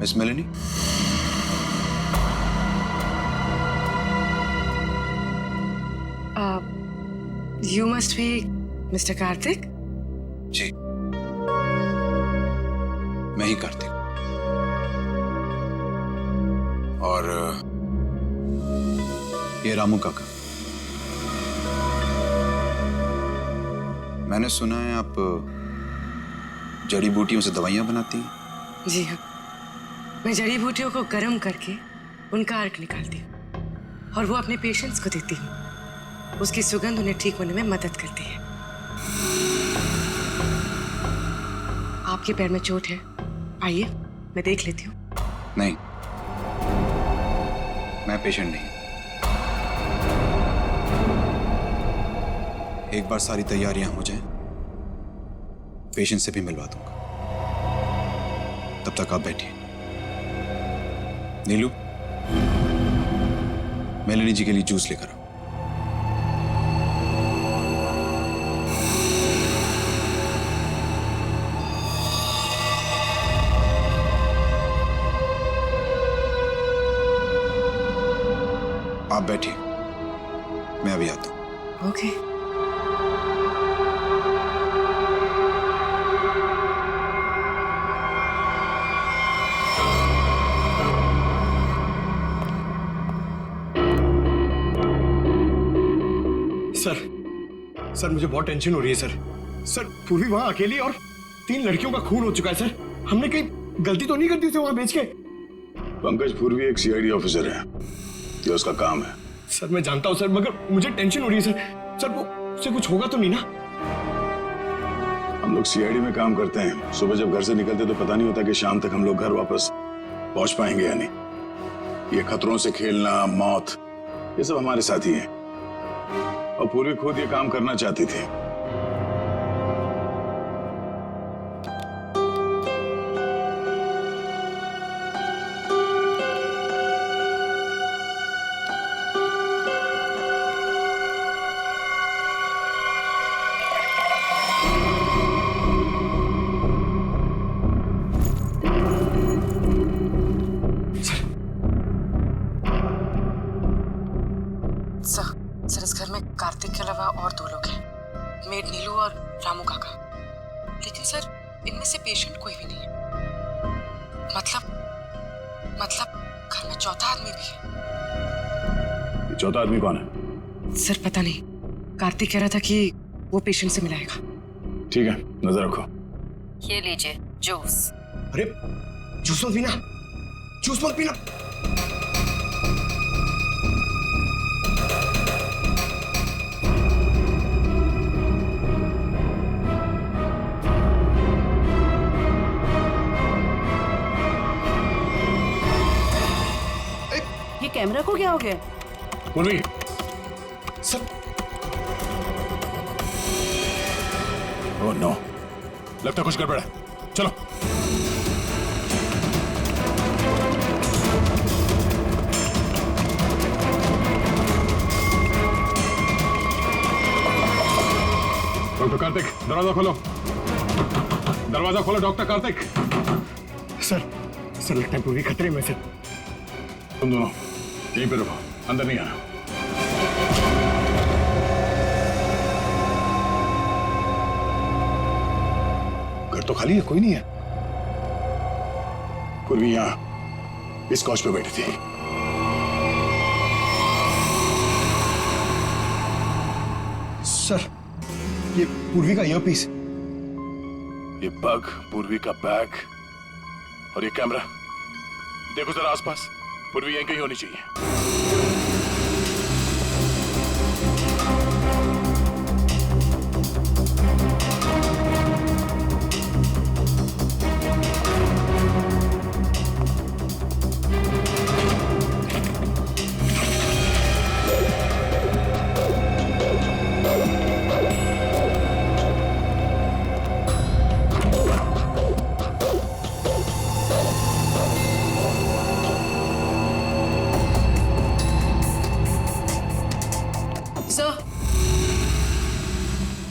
Miss Meloni, You must be Mr. Karthik? जी मैं ही कार्तिक। और ये रामू काका। मैंने सुना है आप जड़ी बूटियों से दवाइयां बनाती हैं। जी हाँ, मैं जड़ी बूटियों को गर्म करके उनका अर्क निकालती हूँ और वो अपने पेशेंट्स को देती हूँ। उसकी सुगंध उन्हें ठीक होने में मदद करती है। आपके पैर में चोट है, आइए मैं देख लेती हूँ। नहीं, मैं पेशेंट नहीं। एक बार सारी तैयारियां हो जाएं, पेशेंट से भी मिलवा दूंगा। तब तक आप बैठिए। नीलू, मेलेनी जी के लिए जूस लेकर आओ। आप बैठिए, मैं अभी आता हूं। ओके। सर मुझे बहुत टेंशन हो रही है सर। पूर्वी वहां अकेली और 3 लड़कियों का खून हो चुका है सर। हमने कहीं गलती तो नहीं कर दी उसे वहां भेज के? पंकज पूर्वी एक सीआईडी ऑफिसर है, ये उसका काम है। सर मैं जानता हूं सर, मगर मुझे टेंशन हो रही है सर। वो उससे कुछ होगा तो नहीं ना? हम लोग सीआईडी में काम करते हैं। सुबह जब घर से निकलते तो पता नहीं होता कि शाम तक हम लोग घर वापस पहुंच पाएंगे या नहीं। ये खतरों से खेलना, मौत, ये सब हमारे साथी हैं। और पूर्वी खुद ये काम करना चाहती थी। सर इस घर में कार्तिक के अलावा और 2 लोग हैं, मेड नीलू और रामू काका। लेकिन सर इनमें से पेशेंट कोई भी नहीं है। मतलब घर में चौथा आदमी भी है। ये चौथा आदमी कौन है? सर पता नहीं, कार्तिक कह रहा था कि वो पेशेंट से मिलाएगा। ठीक है, नजर रखो। ये लीजिए जूस। अरे जूस मत पीना, जूस मत पीना। ये कैमरा को क्या हो गया? पूर्वी, सर ओह नो, लगता कुछ गड़बड़ है। चलो। डॉक्टर कार्तिक, दरवाजा खोलो। दरवाजा खोलो डॉक्टर कार्तिक। सर लगता है पूरी खतरे में से। तुम दोनों यहीं पे रुको, अंदर नहीं आना। घर तो खाली है, कोई नहीं है। पूर्वी यहां इस कॉच पे बैठी थी। सर ये पूर्वी का ईयरपीस। ये पग, पूर्वी का बैग और ये कैमरा। देखो जरा आसपास, पूर्वी यहीं कहीं होनी चाहिए।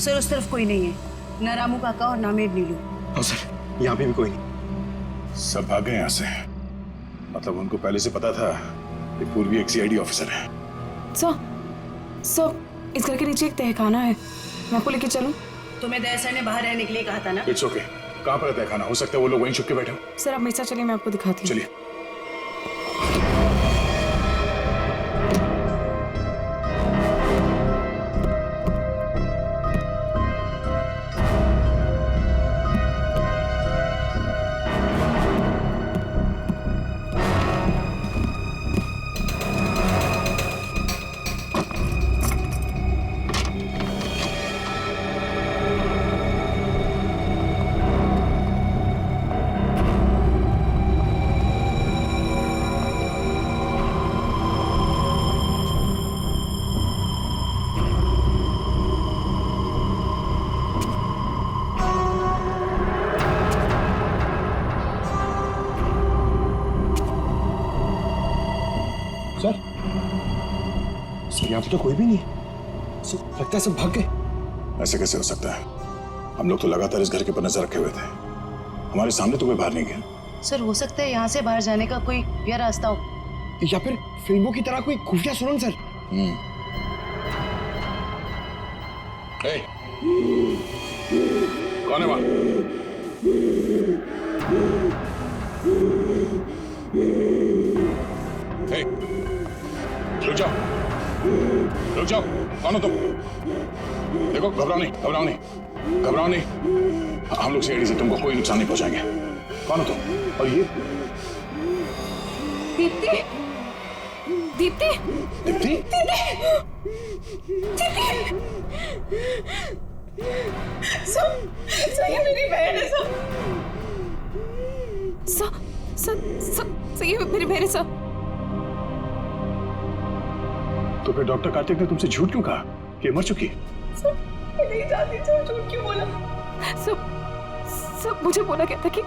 सर उस तरफ कोई नहीं है, ना रामू काका और ना मेड नीलू। हाँ सर, यहाँ पे भी कोई नहीं। सब भाग गए यहाँ से। मतलब उनको पहले से पता था कि पूर्वी एक सीआईडी ऑफिसर है। सर इस घर के नीचे एक तहखाना है, मैं आपको लेके चलूं? तुम्हें दया सर ने बाहर रहने के लिए कहा था ना। It's okay. कहाँ पर है तहखाना? हो सकता है वो लोग वहीं छुप के बैठे हो। सर आप मेरे साथ चलिए, मैं आपको दिखाती हूँ। चलिए। सर यहाँ पे तो कोई भी नहीं है। सर लगता है सब भाग गए। ऐसे कैसे हो सकता है? हम लोग तो लगातार इस घर के ऊपर नजर रखे हुए थे। हमारे सामने तो कोई बाहर नहीं गया। सर हो सकता है यहाँ से बाहर जाने का कोई या रास्ता हो, या फिर फिल्मों की तरह कोई खुफिया सुरंग। सर ए, कौन है वहां? ए, रुक जाओ, रुक जाओ। कौन हो तुम? देखो, घबराओ नहीं, घबराओ नहीं, घबराओ नहीं। हम लोग सीआईडी से तुमको कोई नुकसान नहीं पहुंचाएंगे। कौन हो तुम? और ये दीप्ति, दीप्ति, दीप्ति? सर ये मेरी बहन है सर। सर ये मेरी बहन है सर। तो फिर डॉक्टर कार्तिक ने तुमसे झूठ क्यों कहा कि मर चुकी? सर मैं नहीं जानती सर, झूठ क्यों बोला? सब मुझे बोला गया था कि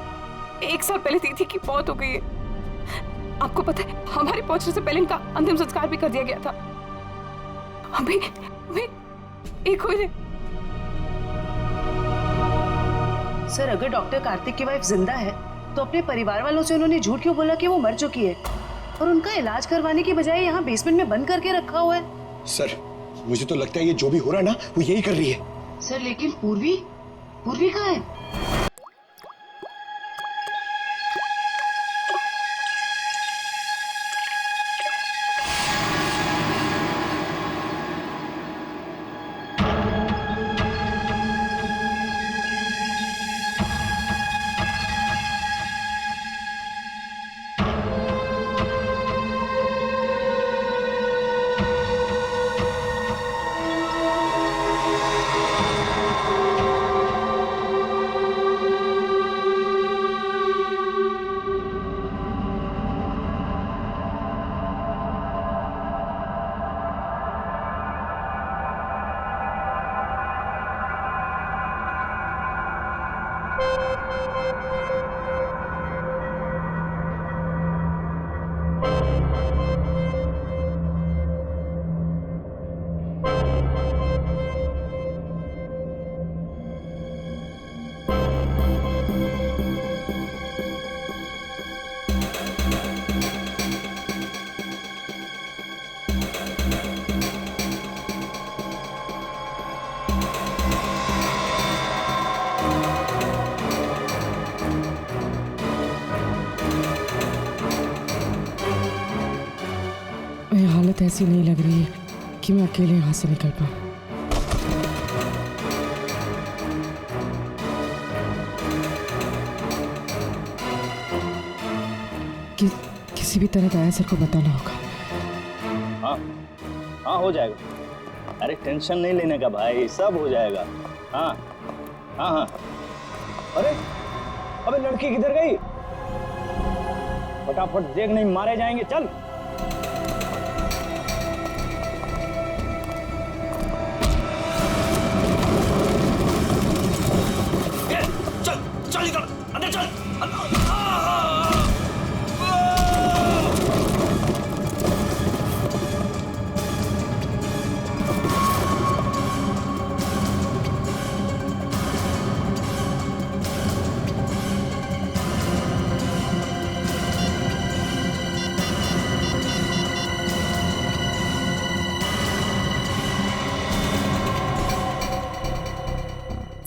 1 साल पहले दीदी की मौत हो गई है। आपको पता है हमारे पहुंचने से पहले इनका अंतिम संस्कार भी कर दिया गया था। हमें एक हुए। सर अगर डॉक्टर कार्तिक की वाइफ जिंदा है तो अपने परिवार वालों से उन्होंने झूठ क्यों बोला कि वो मर चुकी है और उनका इलाज करवाने की बजाय यहाँ बेसमेंट में बंद करके रखा हुआ है? सर मुझे तो लगता है ये जो भी हो रहा है ना वो यही कर रही है। सर लेकिन पूर्वी कहाँ है? हालत ऐसी नहीं लग रही है कि मैं अकेले यहाँ से निकल पाऊँ। किसी भी तरह दया सर को बताना होगा। हाँ हो जाएगा। अरे टेंशन नहीं लेने का भाई, सब हो जाएगा। हाँ हाँ हाँ। अरे अबे लड़की किधर गई? फटाफट देख, नहीं मारे जाएंगे। चल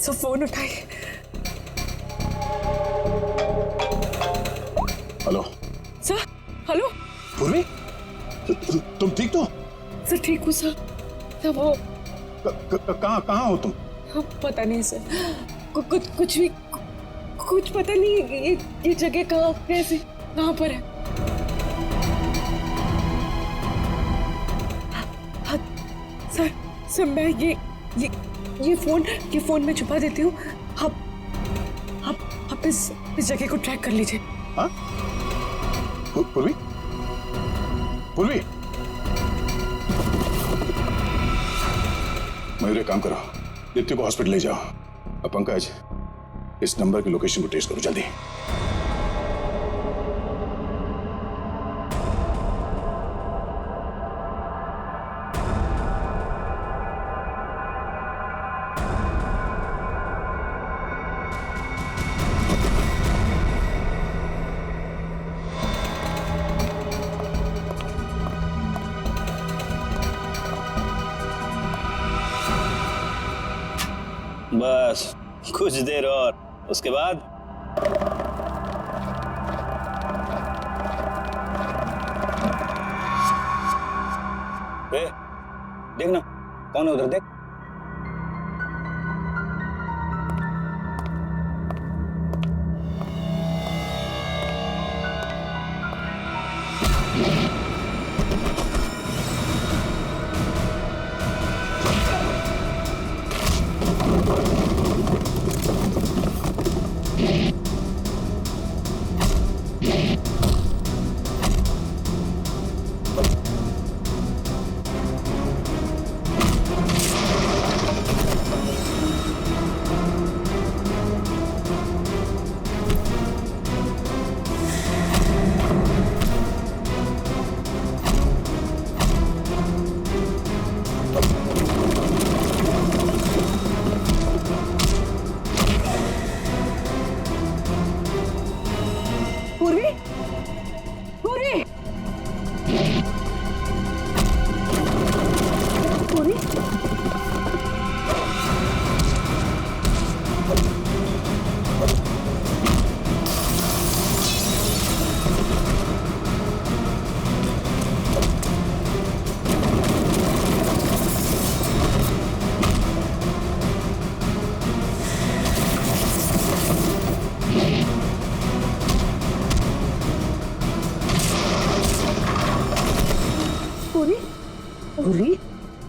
सर फोन उठाइए। Hello sir hello. पूर्वी, तुम ठीक तो? सर ठीक हूँ सर। सर वो कहाँ हो तुम? पता नहीं सर, कुछ भी कुछ पता नहीं। ये जगह कहाँ, कैसे, कहाँ पर है? हाँ, सर मैं ये फोन में छुपा देती हूँ। आप इस जगह को ट्रैक कर लीजिए। हाँ? पूर्वी, पूर्वी, मयूर एक काम करो, दीप्ति को हॉस्पिटल ले जाओ। अब पंकज, इस नंबर की लोकेशन को ट्रेस करो जल्दी। बस कुछ देर और, उसके बाद देखना कौन है उधर, देख।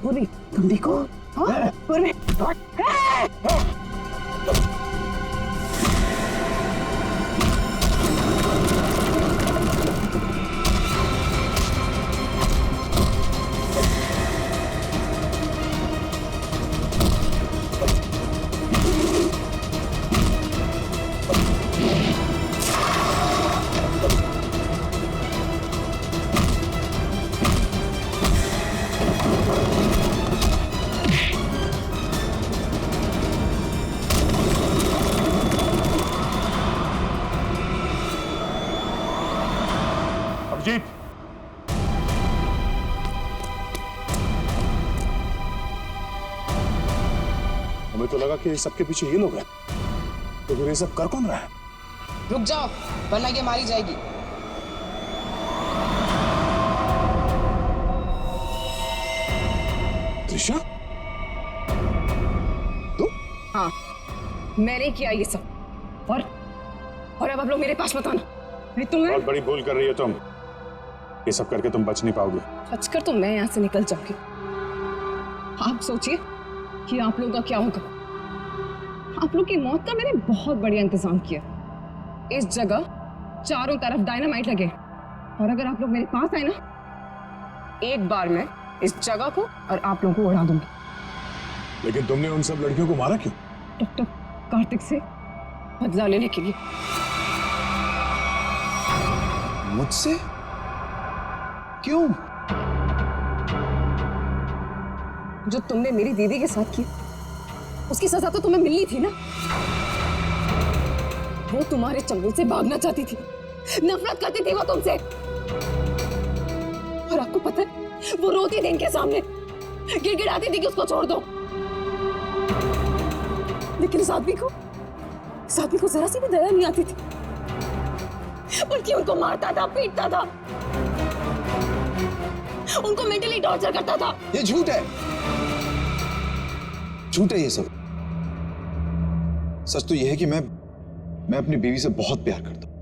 पूरी तुम देखो। हाँ? पूरी अभिजीत, हमें तो लगा कि सबके पीछे ये लोग हैं, तो फिर ये सब कर कौन रहा है? रुक जाओ वरना ये मारी जाएगी। त्रिशा, तू? हाँ, मैंने किया ये सब। और अब आप लोग मेरे पास मत आना, नहीं तुम्हें। बहुत बड़ी भूल कर रही है तुम। ये सब करके तुम बच नहीं पाओगे। बच कर तो मैं यहाँ से निकल जाऊंगी। आप सोचिए कि आप लोगों का क्या होगा। आप लोग की मौत का मैंने बहुत बढ़िया इंतजाम किया। इस जगह चारों तरफ डायनामाइट लगे, और अगर आप लोग मेरे पास आए ना, एक बार मैं इस जगह को और आप लोगों को उड़ा दूंगी। लेकिन तुमने उन सब लड़कियों को मारा क्यों? डॉक्टर कार्तिक से बदला लेने के लिए। मुझसे? क्यों? जो तुमने मेरी दीदी के साथ की, उसकी सजा तो तुम्हें मिलनी थी ना। वो तुम्हारे चंगुल से भागना चाहती थी, नफरत करती थी वो तुमसे। और आपको पता है, वो रोती थी इनके सामने, गिड़गिड़ाती थी कि उसको छोड़ दो। लेकिन इस आदमी को जरा सी भी दया नहीं आती थी, बल्कि उनको मारता था, पीटता था, उनको मेंटली टॉर्चर करता था। ये झूठ है, झूठ है ये सब। सच तो यह है कि मैं अपनी बीवी से बहुत प्यार करता हूं।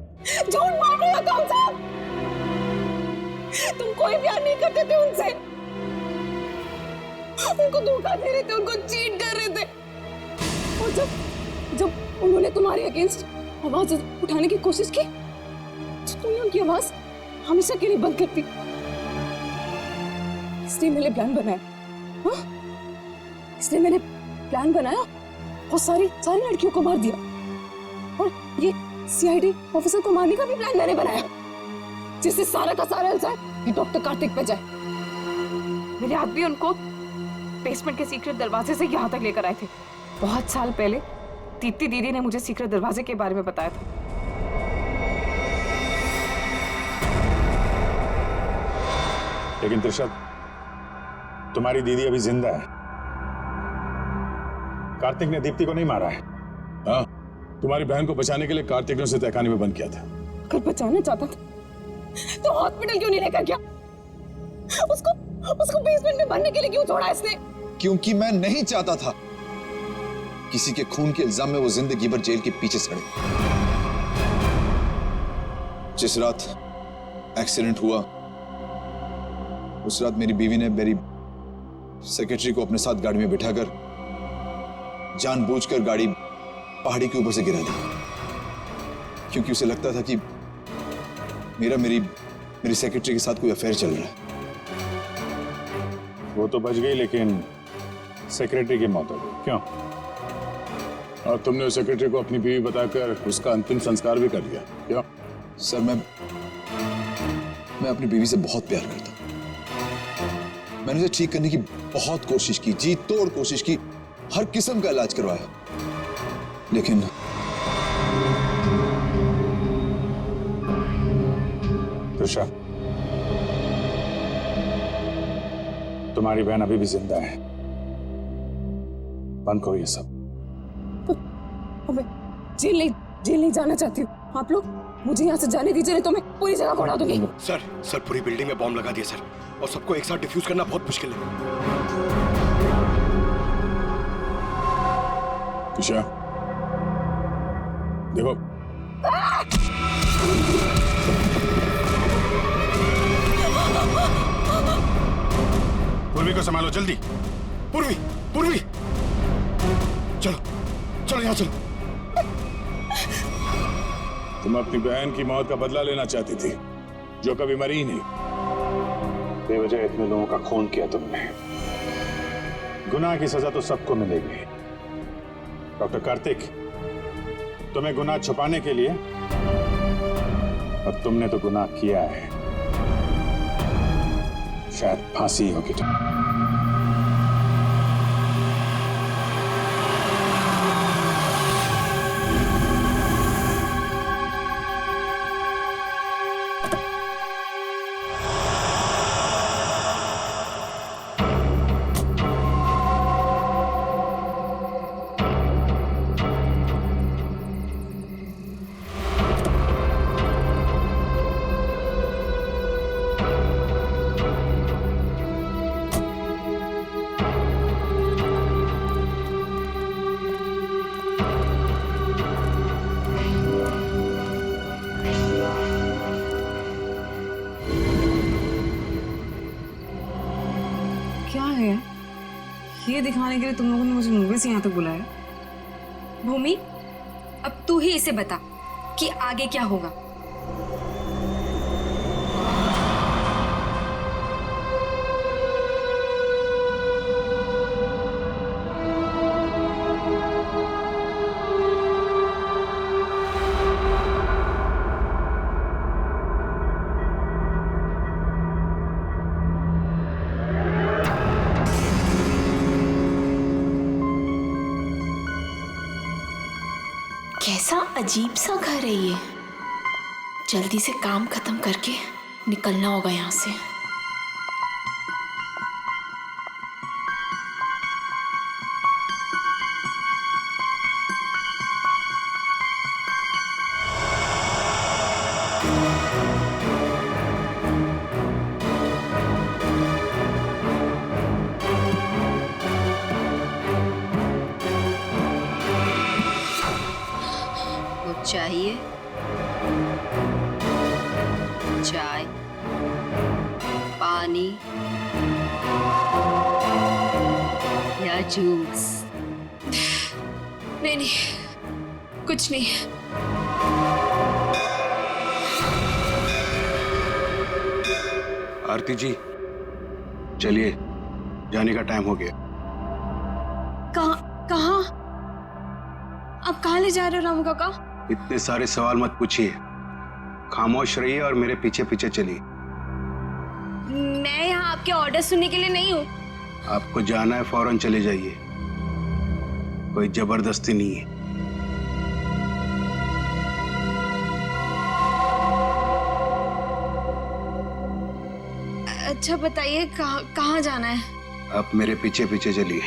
झूठ मार रहे हो तुम सब। तुम कोई प्यार नहीं करते थे उनसे, उनको धोखा दे रहे थे, उनको चीट कर रहे थे। और जब उन्होंने तुम्हारे अगेंस्ट आवाज उठाने की कोशिश की तो तुमने उनकी आवाज हमेशा के लिए बंद कर दी। इसलिए मैंने प्लान बनाया, हाँ? इसलिए मैंने प्लान बनाया और सारी लड़कियों को मार दिया। और ये सीआईडी ऑफिसर को मारने का भी प्लान मैंने बनाया, जिससे सारा का सारा इल्जाम डॉक्टर कार्तिक पे जाए। मेरे आदमी उनको बेसमेंट के सीक्रेट दरवाजे से यहाँ तक लेकर आए थे। बहुत साल पहले दीप्ति दीदी ने मुझे सीक्रेट दरवाजे के बारे में बताया था। लेकिन त्रिशा, तुम्हारी दीदी अभी जिंदा है। कार्तिक ने दीप्ति को नहीं मारा है। हाँ, तुम्हारी बहन को बचाने के लिए कार्तिक ने उसे तहखाने में बंद किया था। अगर बचाना चाहता था तो हॉस्पिटल क्यों नहीं लेकर गया? उसको बेसमेंट में भरने के लिए क्यों छोड़ा इसने? क्योंकि मैं नहीं चाहता था किसी के खून के इल्जाम में वो जिंदगी भर जेल के पीछे सड़े। जिस रात एक्सीडेंट हुआ उस रात मेरी बीवी ने मेरी सेक्रेटरी को अपने साथ गाड़ी में बिठाकर जानबूझकर गाड़ी पहाड़ी के ऊपर से गिरा दी, क्योंकि उसे लगता था कि मेरी सेक्रेटरी के साथ कोई अफेयर चल रहा है। वो तो बच गई, लेकिन सेक्रेटरी की मौत हो गई। क्यों? और तुमने उस सेक्रेटरी को अपनी बीवी बताकर उसका अंतिम संस्कार भी कर दिया। क्यों? सर, मैं अपनी बीवी से बहुत प्यार करता हूं। मैंने उसे ठीक करने की बहुत कोशिश की, जी तोड़ कोशिश की, हर किस्म का इलाज करवाया, लेकिन त्रिशा, तुम्हारी बहन अभी भी जिंदा है। बंद करो ये सब। मैं जेल नहीं जाना चाहती हूँ। आप लोग मुझे यहाँ से जाने दीजिए, नहीं तो मैं पूरी जगह को उड़ा दूंगी। सर पूरी बिल्डिंग में बॉम्ब लगा दिया सर, और सबको एक साथ डिफ्यूज करना बहुत मुश्किल है। त्रिशा, देखो, पूर्वी को संभालो जल्दी। पूर्वी, चलो यहाँ चलो। तुम अपनी बहन की मौत का बदला लेना चाहती थी, जो कभी मरी ही नहीं। बेवजह इतने लोगों का खून किया तुमने। गुनाह की सजा तो सबको मिलेगी। डॉक्टर कार्तिक, तुम्हें गुनाह छुपाने के लिए, और तुमने तो गुनाह किया है। शायद फांसी होगी। क्या है ये दिखाने के लिए तुम लोगों ने मुझे मूवी से यहाँ तक बुलाया? भूमि, अब तू ही इसे बता कि आगे क्या होगा। कैसा अजीब सा घर है ये। जल्दी से काम खत्म करके निकलना होगा यहाँ से। जूस। नहीं नहीं, कुछ नहीं। आरती जी, चलिए, जाने का टाइम हो गया। कहाँ? आप कहाँ ले जा रहे हो रामू काका? इतने सारे सवाल मत पूछिए, खामोश रहिए और मेरे पीछे पीछे चलिए। मैं यहाँ आपके ऑर्डर सुनने के लिए नहीं हूँ। आपको जाना है, फौरन चले जाइए, कोई जबरदस्ती नहीं है। अच्छा बताइए, कहाँ जाना है? आप मेरे पीछे पीछे चलिए।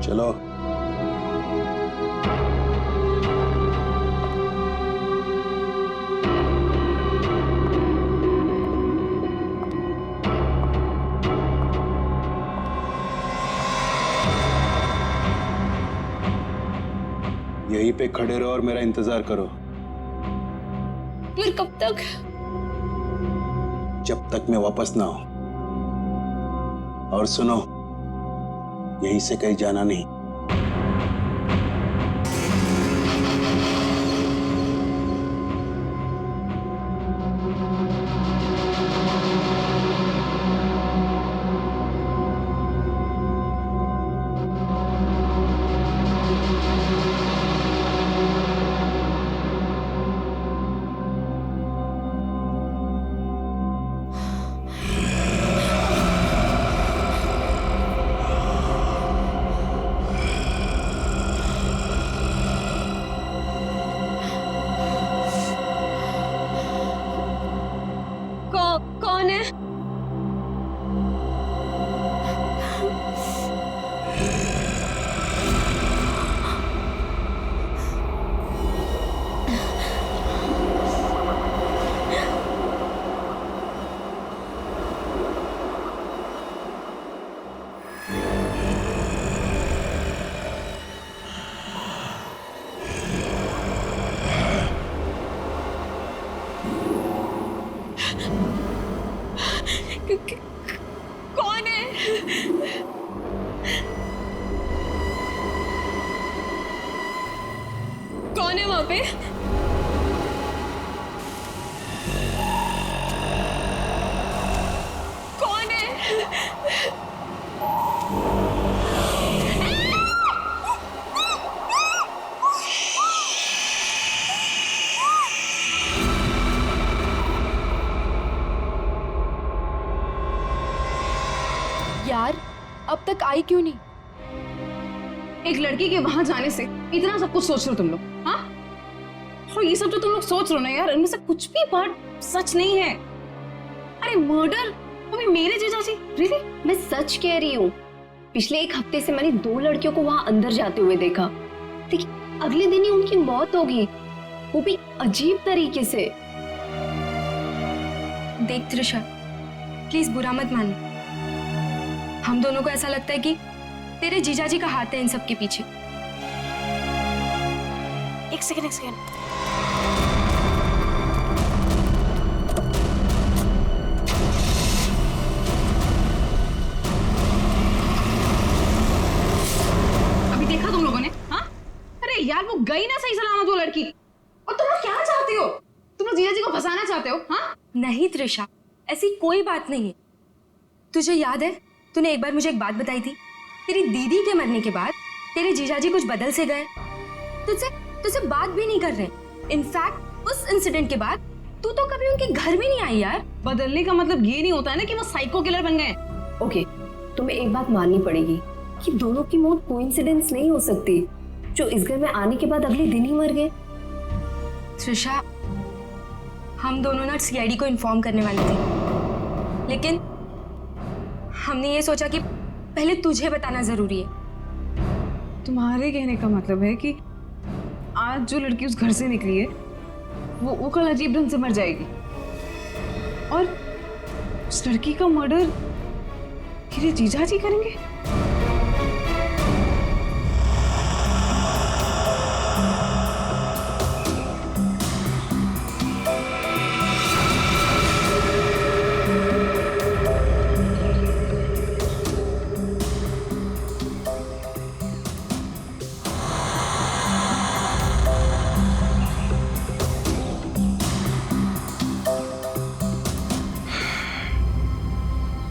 चलो। यहीं पे खड़े रहो और मेरा इंतजार करो। फिर कब तक? जब तक मैं वापस ना आऊं। और सुनो, यहीं से कहीं जाना नहीं। कौन है? कौन है? कौन है वहां पे? कौन है? यार, अब तक आई क्यों नहीं? एक लड़की के वहां जाने से इतना सब कुछ सोच रहे हो तुम लोग? हाँ, तो ये सब जो तुम लोग सोच रहे हो ना यार, इनमें से कुछ भी बात सच नहीं है। अरे मर्डर अभी मेरे जीजा जी? रियली? मैं सच कह रही हूँ। पिछले एक हफ्ते से मैंने 2 लड़कियों को वहां अंदर जाते हुए देखा। देखिए, अगले दिन ही उनकी मौत होगी, वो भी अजीब तरीके से। देख त्रिशा, प्लीज बुरा मत मानो। हम दोनों को ऐसा लगता है कि तेरे जीजाजी का हाथ है इन सब के पीछे। एक सेकंड। अभी देखा तुम लोगों ने? हाँ, अरे यार वो गई ना सही सलामत वो लड़की। और तुम लोग क्या चाहते हो? तुम लोग जीजा जी को फंसाना चाहते हो? हाँ नहीं त्रिशा, ऐसी कोई बात नहीं है। तुझे याद है, तूने एक बार मुझे एक बात बताई थी, तेरी दीदी के मरने के बाद तेरे जीजाजी कुछ बदल से गए, तुझसे बात भी नहीं कर रहे। इनफैक्ट उस इंसिडेंट के बाद तू तो कभी उनके घर भी नहीं आई यार। बदलने का मतलब ये नहीं होता है ना कि वो साइको किलर बन गए। ओके, तुम्हें एक बात माननी पड़ेगी कि दोनों की मौत कोइंसिडेंस नहीं हो सकती, जो इस घर में आने के बाद अगले दिन ही मर गए। त्रिशा, हम दोनों ना सीआईडी को इन्फॉर्म करने वाले थे, लेकिन हमने ये सोचा कि पहले तुझे बताना जरूरी है। तुम्हारे कहने का मतलब है कि आज जो लड़की उस घर से निकली है वो कल अजीब ढंग से मर जाएगी, और उस लड़की का मर्डर मेरे जीजा जी करेंगे?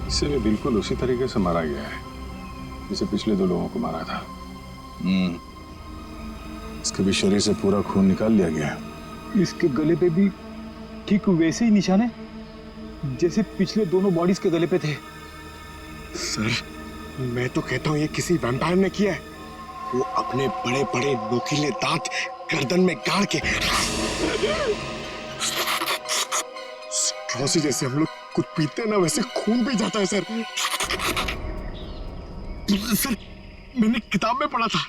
इसे भी बिल्कुल उसी तरीके से मारा गया है जैसे पिछले 2 लोगों को मारा था। इसके भी शरीर से पूरा खून निकाल लिया गया है। इसके गले पे भी ठीक वैसे ही निशान है जैसे पिछले दोनों बॉडीज के गले पे थे। सर, मैं तो कहता हूँ ये किसी वैम्पायर ने किया है। वो अपने बड़े बड़े नोकीले दांत गर्दन में गाड़ के स्ट्रॉ से जैसे हम लोग कुछ पीते हैं ना वैसे खून पी जाता है सर। सर, मैंने किताब में पढ़ा था।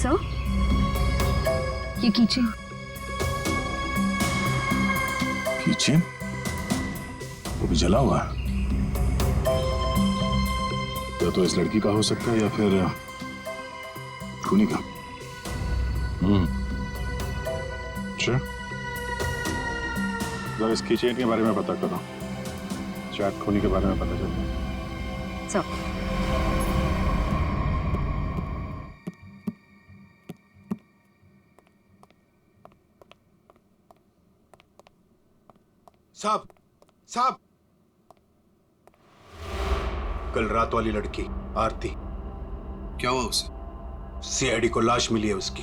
सर, ये कीचेन। कीचेन? वो भी जला हुआ है। या तो इस लड़की का हो सकता है या फिर खूनी का। अच्छा, जरा इस कीचेन के बारे में पता करो। शायद खूनी के बारे में पता चल जाए। सर, साहब, कल रात वाली लड़की आरती, क्या हुआ उसे? सीआईडी को लाश मिली है उसकी।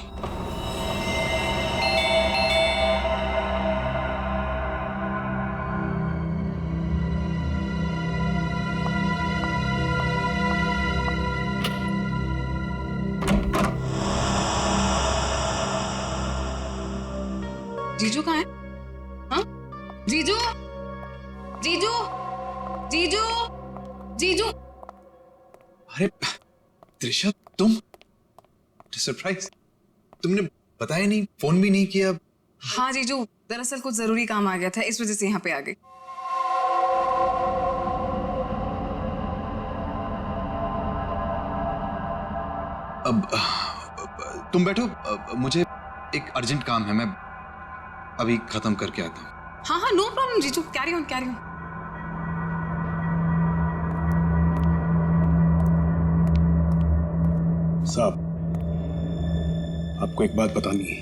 जीजू कहाँ है? हाँ? जीजू, जीजू, जीजू, जीजू। अरे त्रिशा, तुम सरप्राइज, तुमने बताया नहीं, फोन भी नहीं किया। हाँ जीजू, दरअसल कुछ जरूरी काम आ गया था, इस वजह से यहाँ पे आ गई। अब तुम बैठो, मुझे एक अर्जेंट काम है, मैं अभी खत्म करके आता हूँ। हाँ हाँ, नो प्रॉब्लम जीजू, कैरी ऑन कैरी ऑन। साहब, आपको एक बात बतानी है।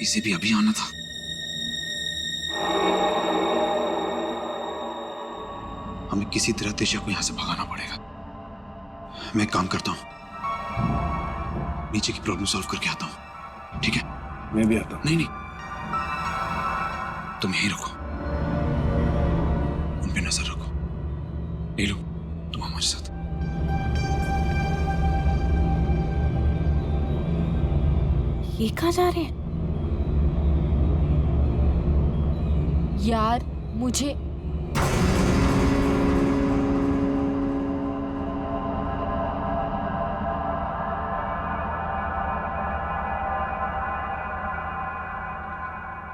इसे भी अभी आना था। हमें किसी तरह त्रिशा को यहां से भगाना पड़ेगा। मैं एक काम करता हूं, नीचे की प्रॉब्लम सॉल्व करके आता हूं, ठीक है? मैं भी आता हूं। नहीं, तुम यहीं रखो, उन पे नजर रखो। ले लो, तुम हमारे साथ। ये कहाँ जा रहे हैं? यार मुझे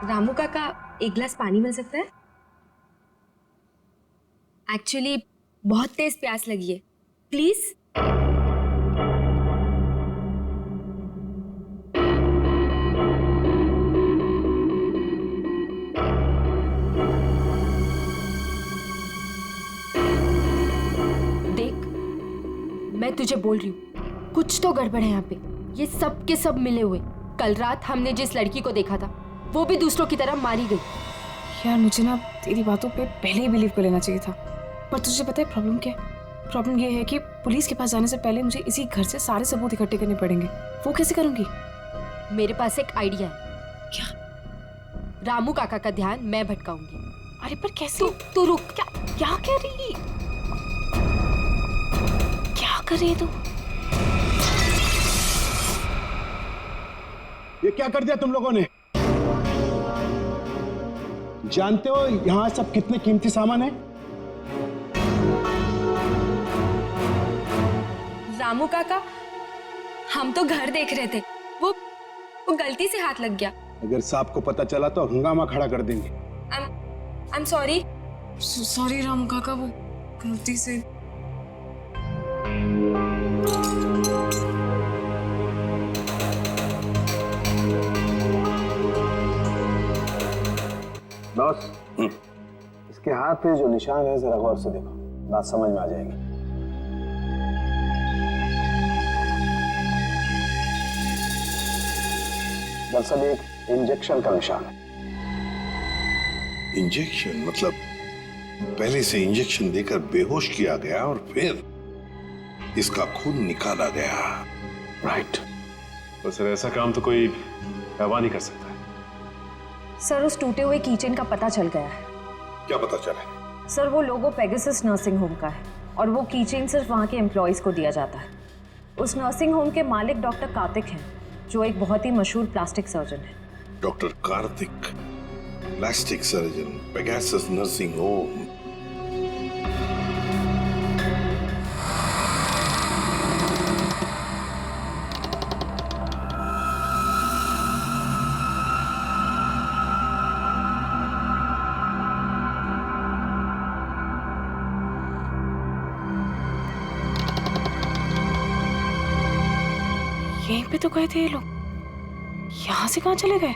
रामू काका, एक गिलास पानी मिल सकता है? एक्चुअली बहुत तेज प्यास लगी है, प्लीज। देख, मैं तुझे बोल रही हूँ, कुछ तो गड़बड़ है यहाँ पे। ये सब के सब मिले हुए। कल रात हमने जिस लड़की को देखा था वो भी दूसरों की तरह मारी गई। यार मुझे ना तेरी बातों पे पहले ही बिलीव कर लेना चाहिए था, पर तुझे पता है प्रॉब्लम क्या है? प्रॉब्लम ये है कि पुलिस के पास जाने से पहले मुझे इसी घर से सारे सबूत इकट्ठे करने पड़ेंगे। वो कैसे करूंगी? मेरे पास एक आइडिया है। क्या? रामू काका का ध्यान मैं भटकाऊंगी। अरे पर कैसे? तू रुक। क्या कह रही? क्या कर रही है तू? ये क्या कर दिया तुम लोगों ने? जानते हो यहाँ सब कितने कीमती सामान है? रामू काका, हम तो घर देख रहे थे, वो गलती से हाथ लग गया। अगर साहब को पता चला तो हंगामा खड़ा कर देंगे। I am sorry. Sorry Ramu काका, वो गलती से। बॉस, इसके हाथ पे जो निशान है जरा गौर से देखो, बात समझ में आ जाएगी। दरअसल एक इंजेक्शन का निशान है। इंजेक्शन मतलब पहले से इंजेक्शन देकर बेहोश किया गया और फिर इसका खून निकाला गया। राइट। तो सर ऐसा काम तो कोई गवाह नहीं कर सकता। सर उस टूटे हुए कीचेन का पता चल गया है। क्या पता चला? सर वो लोगो पेगासस नर्सिंग होम का है और वो कीचेन सिर्फ वहाँ के एम्प्लॉयज को दिया जाता है। उस नर्सिंग होम के मालिक डॉक्टर कार्तिक हैं, जो एक बहुत ही मशहूर प्लास्टिक सर्जन है। Doctor Kartik, plastic surgeon, Pegasus nursing home. यहीं पे तो गए थे ये लोग, यहाँ से कहाँ चले गए?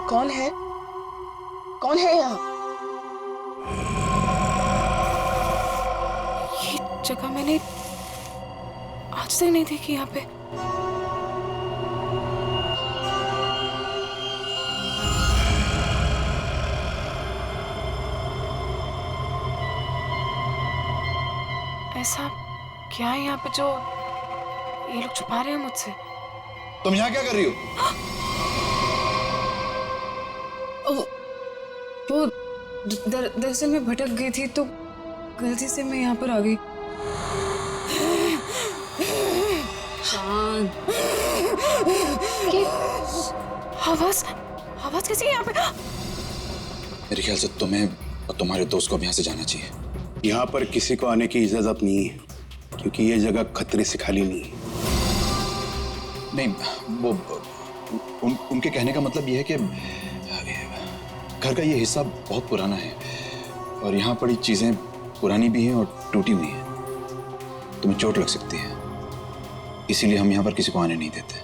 कौन है? कौन है यहाँ? ये जगह मैंने आज तक नहीं देखी यहाँ पे। ऐसा क्या है यहाँ पे जो ये लोग छुपा रहे हैं मुझसे? तुम यहाँ क्या कर रही हो? वो दरअसल मैं भटक गई थी तो गलती से मैं यहाँ पर आ गई। शांत। आवाज कैसी है यहाँ पे? मेरे ख्याल से तुम्हें और तुम्हारे दोस्त को अब यहाँ से जाना चाहिए। यहाँ पर किसी को आने की इजाजत नहीं है, क्योंकि ये जगह खतरे से खाली नहीं है। नहीं, वो उनके कहने का मतलब ये है कि घर का ये हिस्सा बहुत पुराना है और यहाँ पड़ी चीजें पुरानी भी हैं और टूटी हुई हैं। तुम्हें चोट लग सकती है, इसीलिए हम यहाँ पर किसी को आने नहीं देते।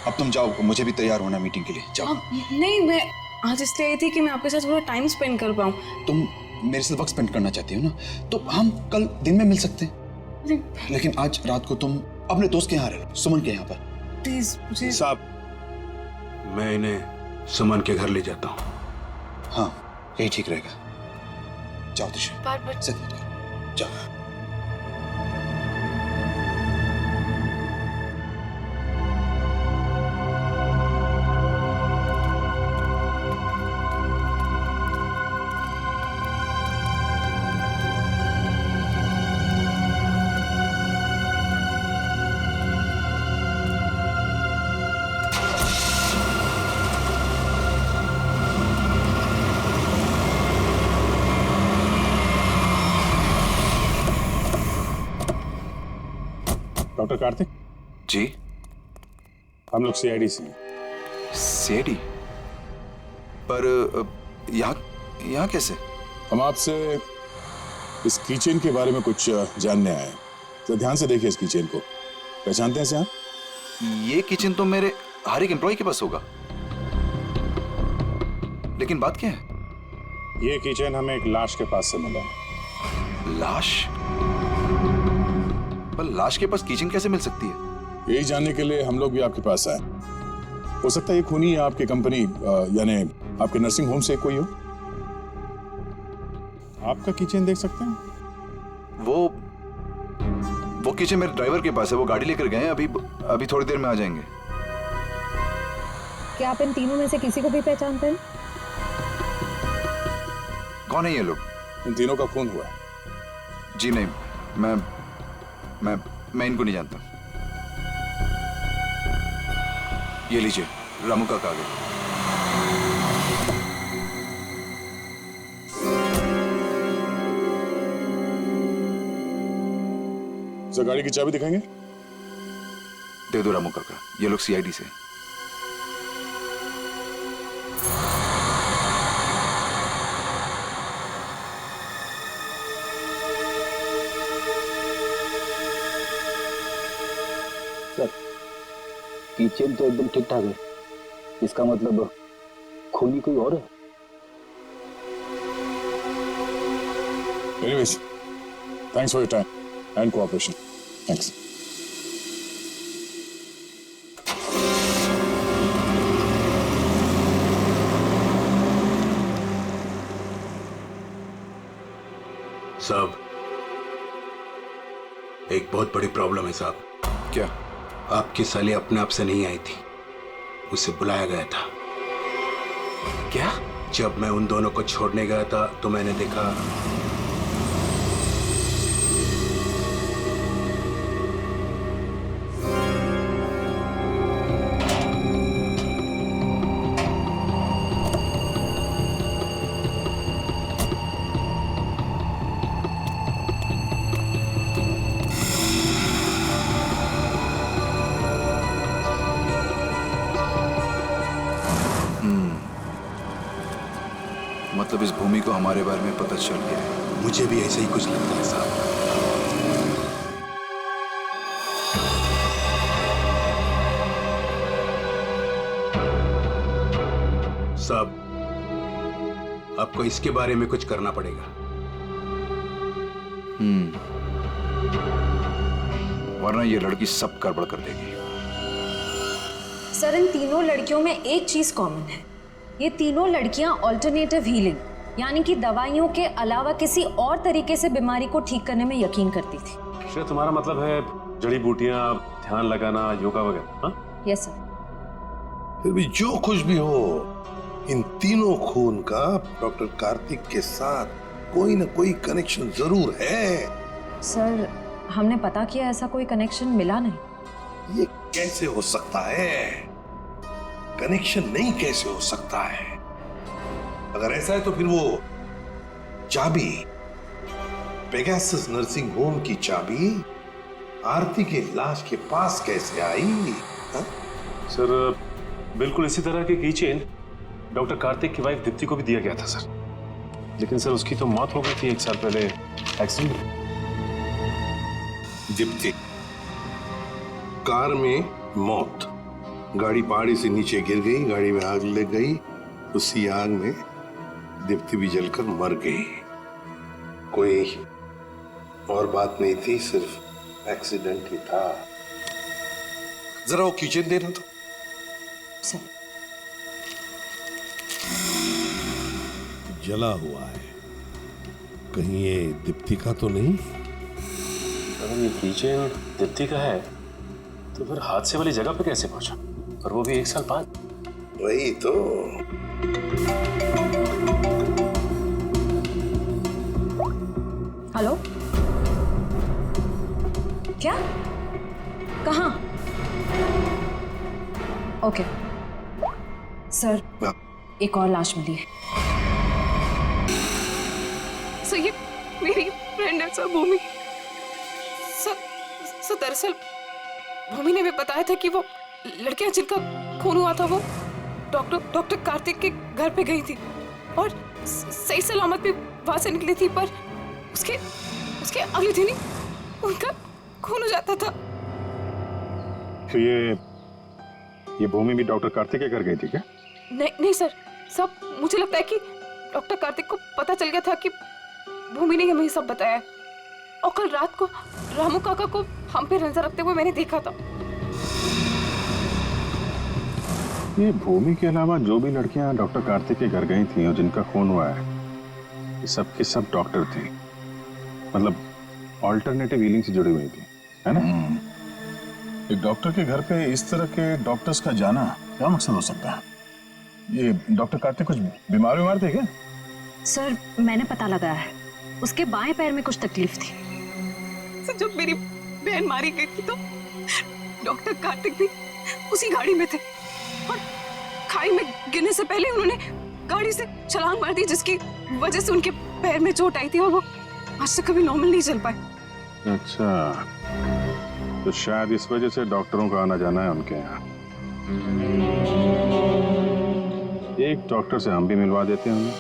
अब तुम जाओ, मुझे भी तैयार होना मीटिंग के लिए। जाओ। नहीं, मैं आज इसलिए आई थी कि मैं आपके साथ थोड़ा टाइम स्पेंड कर पाऊँ। तुम मेरे साथ वक्त स्पेंड करना चाहती हो ना, तो हम कल दिन में मिल सकते हैं, लेकिन आज रात को तुम अपने दोस्त के यहाँ रह लो, सुमन के यहाँ पर। प्लीज मुझे। साहब, मैं इन्हें सुमन के घर ले जाता हूँ। हाँ, यही ठीक रहेगा। जाओ दिशा, बार-बार जिद मत करो, जाओ। डॉक्टर कार्तिक जी, हम लोग सीआईडी से हैं। सीआईडी? पर यहाँ कैसे? हम आपसे इस कीचेन के बारे में कुछ जानने आए हैं। तो ध्यान से देखिए इस कीचेन को, पहचानते हैं इसे आप? ये किचन तो मेरे हर एक एम्प्लॉय के पास होगा, लेकिन बात क्या है? ये कीचेन हमें एक लाश के पास से मिला है। लाश? पर लाश के पास किचन कैसे मिल सकती है? यही जानने के लिए हम लोग भी आपके पास आए। हो सकता है ये खूनी आपकी कंपनी यानी आपके नर्सिंग होम से कोई हो। आपका किचन देख सकते हैं? वो किचन मेरे ड्राइवर के पास है, वो गाड़ी लेकर गए हैं, अभी थोड़ी देर में आ जाएंगे। क्या आप इन तीनों में से किसी को भी पहचानते हैं? कौन है ये लोग? इन तीनों का खून हुआ है। जी नहीं, मैं इनको नहीं जानता। ये लीजिए, रामू का कागज। सर, गाड़ी की चाबी दिखाएंगे? दे दो रामू काका, ये लोग सीआईडी से। किचन तो एकदम ठीक ठाक है, इसका मतलब खूनी कोई और है। Anyways, thanks for your time and cooperation. Thanks. साहब, एक बहुत बड़ी प्रॉब्लम है साहब। क्या? आपकी साली अपने आप से नहीं आई थी, उसे बुलाया गया था। क्या? जब मैं उन दोनों को छोड़ने गया था तो मैंने देखा मतलब इस भूमि को हमारे बारे में पता चल गया है। मुझे भी ऐसा ही कुछ लगता है साहब। साहब, आपको इसके बारे में कुछ करना पड़ेगा। वरना ये लड़की सब गड़बड़ कर देगी। सर, इन तीनों लड़कियों में एक चीज कॉमन है, ये तीनों लड़कियां ऑल्टरनेटिव हीलिंग यानी कि दवाइयों के अलावा किसी और तरीके से बीमारी को ठीक करने में यकीन करती थी। श्रेया, तुम्हारा मतलब है जड़ी बूटियां, ध्यान लगाना, योगा वगैरह? हाँ? Yes sir. फिर भी जो कुछ भी हो, इन तीनों खून का डॉक्टर कार्तिक के साथ कोई ना कोई कनेक्शन जरूर है। सर, हमने पता किया, ऐसा कोई कनेक्शन मिला नहीं। ये कैसे हो सकता है? कनेक्शन नहीं कैसे हो सकता है? अगर ऐसा है तो फिर वो चाबी, पेगासस नर्सिंग होम की चाबी आरती के लाश के पास कैसे आई? हा? सर, बिल्कुल इसी तरह के कीचेन डॉक्टर कार्तिक की वाइफ दीप्ति को भी दिया गया था सर, लेकिन सर उसकी तो मौत हो गई थी 1 साल पहले एक्सीडेंट में। दीप्ति, कार में मौत, गाड़ी पहाड़ी से नीचे गिर गई, गाड़ी में आग लग गई, उसी आग में दीप्ति भी जलकर मर गई। कोई और बात नहीं थी, सिर्फ एक्सीडेंट ही था। जरा वो किचन देना तो। सर, जला हुआ है, कहीं ये दीप्ति का तो नहीं? अगर ये कीचेन दीप्ति का है तो फिर हादसे वाली जगह पे कैसे पहुंचा, और वो भी 1 साल बाद? वही तो। हेलो, क्या? कहाँ? ओके सर, एक और लाश मिली है। सर ये मेरी फ्रेंड है सर, भूमि। सर दरअसल भूमि ने भी बताया था कि वो लड़कियां जिनका खून हुआ था वो डॉक्टर कार्तिक के घर पे गई थी और सही सलामत भी वहां से निकली थी, पर उसके अगले दिन ही उनका खून हो जाता था। तो ये भूमि भी डॉक्टर कार्तिक के घर गई थी क्या? नहीं सर, सब मुझे लगता है कि डॉक्टर कार्तिक को पता चल गया था कि भूमि ने हमें सब बताया, और कल रात को रामू काका को हम पे नजर रखते हुए मैंने देखा था। ये भूमि के अलावा जो भी लड़कियां डॉक्टर कार्तिक के घर गई थी और जिनका खून हुआ है, ये सब के सब डॉक्टर थे, मतलब ऑल्टरनेटिव हीलिंग से जुड़ी हुई थी, है ना? एक डॉक्टर के घर पे इस तरह के डॉक्टर्स का जाना क्या मकसद हो सकता है? ये डॉक्टर कार्तिक कुछ बीमार थे क्या? सर मैंने पता लगाया है, उसके बाएं पैर में कुछ तकलीफ थी। सर जब मेरी बहन मारी गई थी तो डॉक्टर कार्तिक भी उसी गाड़ी में थे, और खाई में गिरने से पहले उन्होंने गाड़ी से छलांग मार दी, जिसकी वजह से उनके पैर में चोट आई थी और वो आज तक कभी नॉर्मल नहीं चल पाए। अच्छा, तो शायद इस वजह से डॉक्टरों का आना जाना है उनके यहाँ। एक डॉक्टर से हम भी मिलवा देते हैं उन्हें।